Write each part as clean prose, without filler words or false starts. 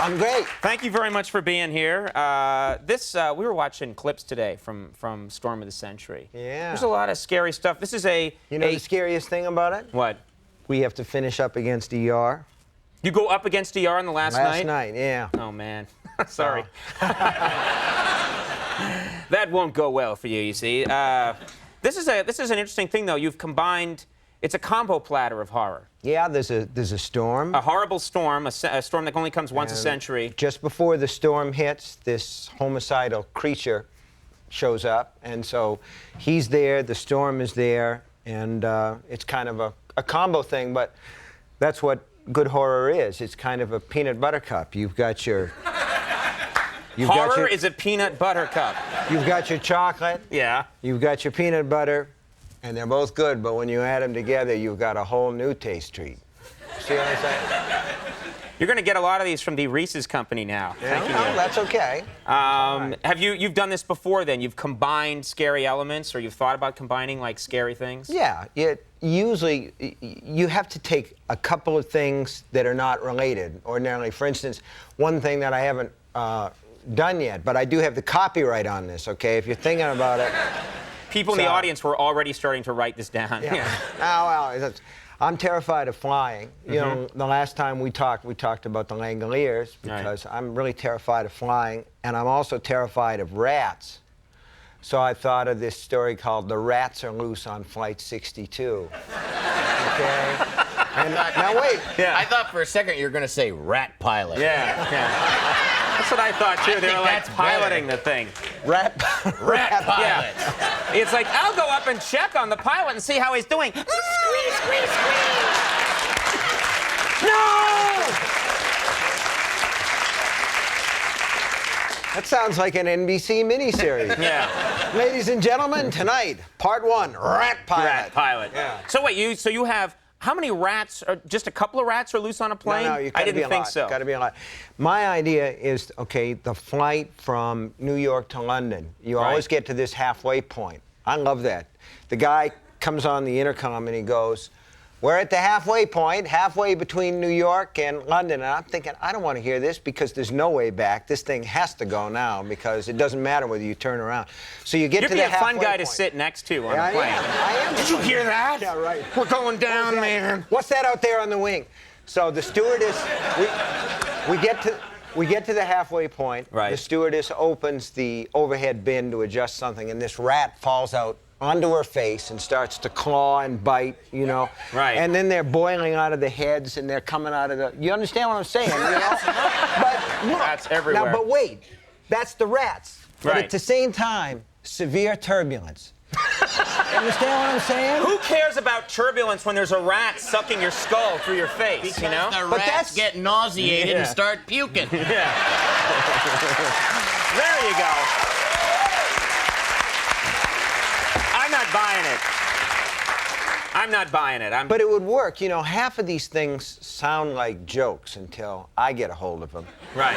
I'm great. Thank you very much for being here. We were watching clips today from Storm of the Century. Yeah. There's a lot of scary stuff. This is a... You know the scariest thing about it? What? We have to finish up against ER. You go up against ER on the last night? Last night, yeah. Oh, man. Sorry. That won't go well for you, you see. This is an interesting thing, though. You've combined... It's a combo platter of horror. Yeah, there's a storm. A horrible storm, a storm that only comes once a century. Just before the storm hits, this homicidal creature shows up, and so he's there, the storm is there, and it's kind of a combo thing, but that's what good horror is. It's kind of a peanut butter cup. You've got your... Horror is a peanut butter cup. You've got your chocolate. Yeah. You've got your peanut butter. And they're both good, but when you add them together, you've got a whole new taste treat. See what I'm saying? You're going to get a lot of these from the Reese's Company now. Yeah, no, that's okay. Right. You've done this before then? You've combined scary elements, or you've thought about combining, like, scary things? Yeah. Usually, you have to take a couple of things that are not related ordinarily. For instance, one thing that I haven't done yet, but I do have the copyright on this, okay? If you're thinking about it... People in the audience were already starting to write this down. Yeah. Well, I'm terrified of flying. You know, the last time we talked about the Langoliers because I'm really terrified of flying, and I'm also terrified of rats. So I thought of this story called "The Rats Are Loose on Flight 62." Okay. And now wait. Yeah. I thought for a second you were going to say rat pilot. Yeah. That's what I thought, too. They were, like, piloting the thing. Rat pilot. Yeah. It's like, I'll go up and check on the pilot and see how he's doing. Squeeze, squeeze, squeeze. No! That sounds like an NBC miniseries. Yeah. Ladies and gentlemen, tonight, part 1, rat pilot. Rat pilot. Yeah. So wait, you have... How many rats? Just a couple of rats are loose on a plane? No, I didn't think so. Got to be a lot. My idea is, okay, the flight from New York to London. You always get to this halfway point. I love that. The guy comes on the intercom and he goes, "We're at the halfway point, halfway between New York and London." And I'm thinking, I don't want to hear this because there's no way back. This thing has to go now because it doesn't matter whether you turn around. So you get to the halfway point. You'd be a fun guy to sit next to on a plane. I am. Did you hear that? Yeah, right. We're going down, man. What's that out there on the wing? So the stewardess, we get to the halfway point. Right. The stewardess opens the overhead bin to adjust something, and this rat falls out onto her face and starts to claw and bite, you know. Right. And then they're boiling out of the heads and they're coming out of the... You understand what I'm saying, you know? But look, rats everywhere. Now, but wait. That's the rats. But Right. at the same time, severe turbulence. You understand what I'm saying? Who cares about turbulence when there's a rat sucking your skull through your face, Because you know? the rats get nauseated and start puking. Yeah. There you go. I'm not buying it. I'm not buying it. But it would work. You know, half of these things sound like jokes until I get a hold of them. Right.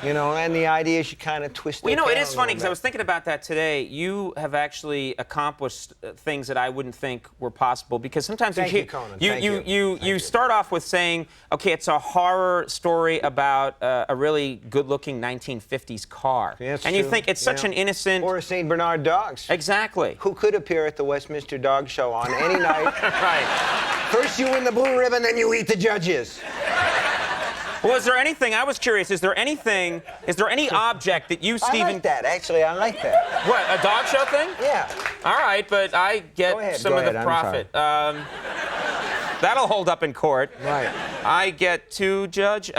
You know, and the idea is you kind of twist it. Well, you know, it is funny because I was thinking about that today. You have actually accomplished things that I wouldn't think were possible because sometimes you start off with saying, okay, it's a horror story about a really good-looking 1950s car. Yeah, and you think it's such an innocent... Or a St. Bernard dogs. Exactly. Who could appear at the Westminster Dog Show on any night. Right. First you win the blue ribbon, then you eat the judges. Well, is there anything, I was curious, is there any object that you, Stephen... I like that, actually, I like that. What, a dog show thing? Yeah. All right, but I get some of the profit. That'll hold up in court. Right. I get to judge.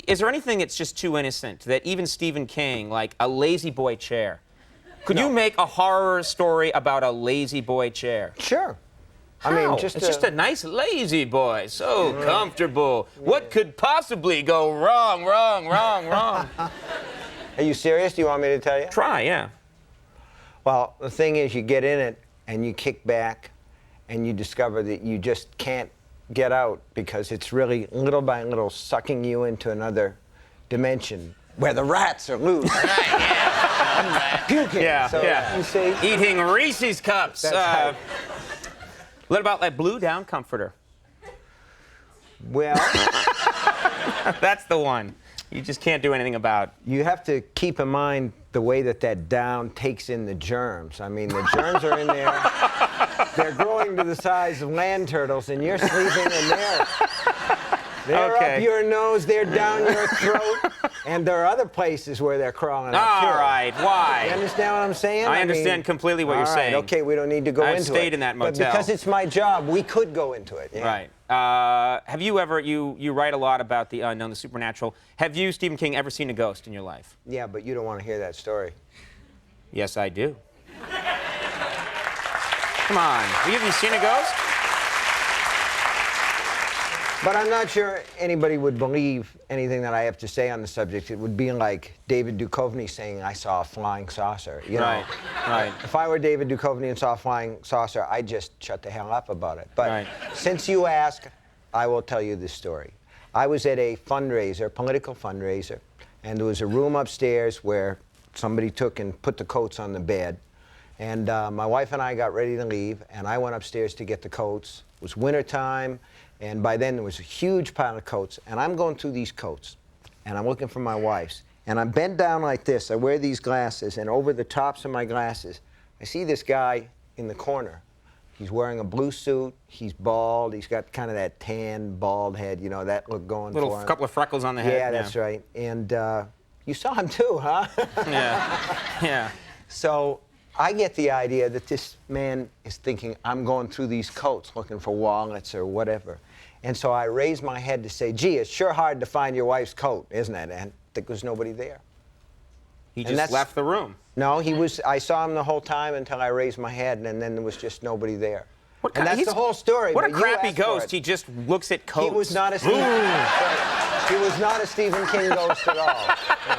Is there anything that's just too innocent that even Stephen King, like a lazy boy chair, could you make a horror story about a lazy boy chair? Sure. How? I mean, it's just a nice lazy boy, so comfortable. What could possibly go wrong? Are you serious? Do you want me to tell you? Try, yeah. Well, the thing is, you get in it and you kick back and you discover that you just can't get out because it's really little by little sucking you into another dimension where the rats are loose. Right, yeah. Puking. Yeah, So, yeah. You see? Eating Reese's Cups. That's right. What about that blue down comforter? Well, That's the one. You just can't do anything about. You have to keep in mind the way that down takes in the germs. I mean, the germs are in there. They're growing to the size of land turtles, and you're sleeping in there. They're up your nose, they're down your throat, and there are other places where they're crawling up, too. All right, why? You understand what I'm saying? I understand completely what you're saying. Okay, we don't need to go into it. I've stayed in that motel. But because it's my job, we could go into it. Yeah. Right. Have you ever, you write a lot about the unknown, the supernatural. Have you, Stephen King, ever seen a ghost in your life? Yeah, but you don't want to hear that story. Yes, I do. Come on. Have you seen a ghost? But I'm not sure anybody would believe anything that I have to say on the subject. It would be like David Duchovny saying, I saw a flying saucer. You know? Right. If I were David Duchovny and saw a flying saucer, I'd just shut the hell up about it. But since you ask, I will tell you this story. I was at a fundraiser, political fundraiser, and there was a room upstairs where somebody took and put the coats on the bed. And my wife and I got ready to leave, and I went upstairs to get the coats. It was wintertime. And by then, there was a huge pile of coats. And I'm going through these coats. And I'm looking for my wife's. And I'm bent down like this. I wear these glasses. And over the tops of my glasses, I see this guy in the corner. He's wearing a blue suit. He's bald. He's got kind of that tan, bald head, you know, that look going for him. Couple of freckles on the head. Yeah, that's right. And you saw him too, huh? Yeah. So I get the idea that this man is thinking, I'm going through these coats looking for wallets or whatever. And so I raised my head to say, gee, it's sure hard to find your wife's coat, isn't it? And there was nobody there. He just left the room. No, I saw him the whole time until I raised my head, and then there was just nobody there. And that's the whole story. What a crappy ghost. He just looks at coats. He was not a Stephen King ghost at all. Yeah.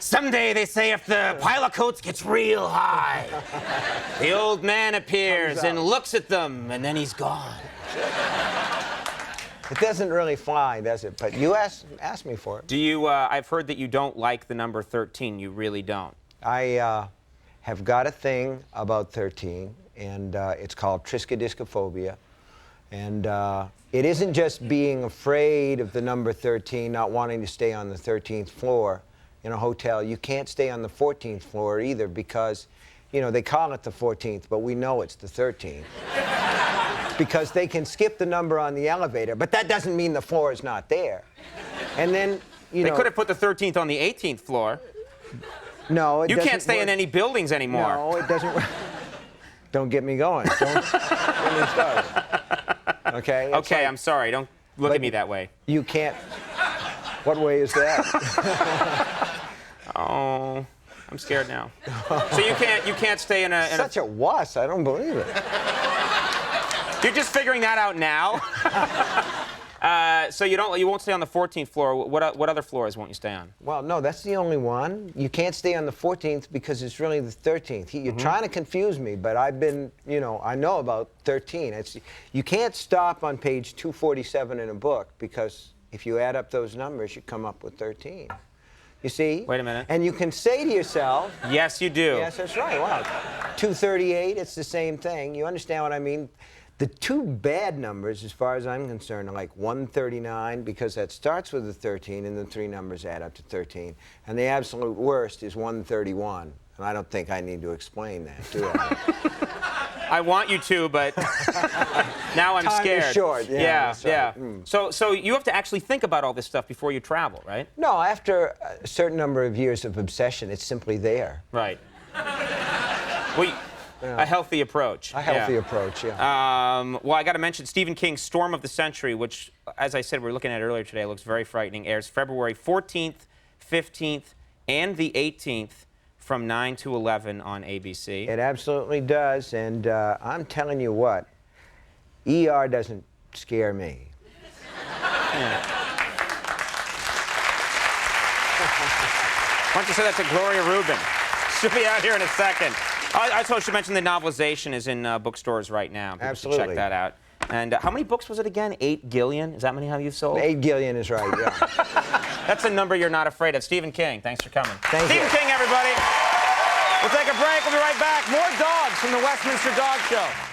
Someday, they say, if the pile of coats gets real high, the old man appears and looks at them, and then he's gone. It doesn't really fly, does it? But you asked me for it. Do you, I've heard that you don't like the number 13. You really don't. I have got a thing about 13, and it's called Triscodiscophobia. And it isn't just being afraid of the number 13, not wanting to stay on the 13th floor in a hotel. You can't stay on the 14th floor either because, you know, they call it the 14th, but we know it's the 13th. Because they can skip the number on the elevator, but that doesn't mean the floor is not there. And then, you know... They could have put the 13th on the 18th floor. No, it You can't stay in any buildings anymore. No, it doesn't work. Don't get me going. Don't get me started. Okay? Okay, I'm sorry. Don't look at me that way. You can't... What way is that? Oh, I'm scared now. So you can't stay in a... Such a wuss. I don't believe it. You're just figuring that out now? So you won't stay on the 14th floor. What other floors won't you stay on? Well, no, that's the only one. You can't stay on the 14th because it's really the 13th. You're trying to confuse me, but I've been, you know, I know about 13. You can't stop on page 247 in a book because if you add up those numbers, you come up with 13. You see? Wait a minute. And you can say to yourself... Yes, you do. Yes, that's right. Wow. 238, it's the same thing. You understand what I mean? The two bad numbers, as far as I'm concerned, are like 139, because that starts with a 13, and the three numbers add up to 13. And the absolute worst is 131. And I don't think I need to explain that, do I? I want you to, but now I'm scared. Time is short. Yeah. Mm. So you have to actually think about all this stuff before you travel, right? No, after a certain number of years of obsession, it's simply there. Right. Well, a healthy approach. A healthy approach, yeah. Well, I got to mention Stephen King's Storm of the Century, which, as I said, we were looking at earlier today. It looks very frightening. Airs February 14th, 15th, and the 18th from 9 to 11 on ABC. It absolutely does, and I'm telling you what, ER doesn't scare me. Yeah. Why don't you say that to Gloria Rubin? She'll be out here in a second. I also should mention the novelization is in bookstores right now. People Absolutely. should check that out. And how many books was it again? 8 gillion? Is that many how you've sold? 8 gillion is right, yeah. That's a number you're not afraid of. Stephen King, thanks for coming. Thank you. Stephen King, everybody. We'll take a break. We'll be right back. More dogs from the Westminster Dog Show.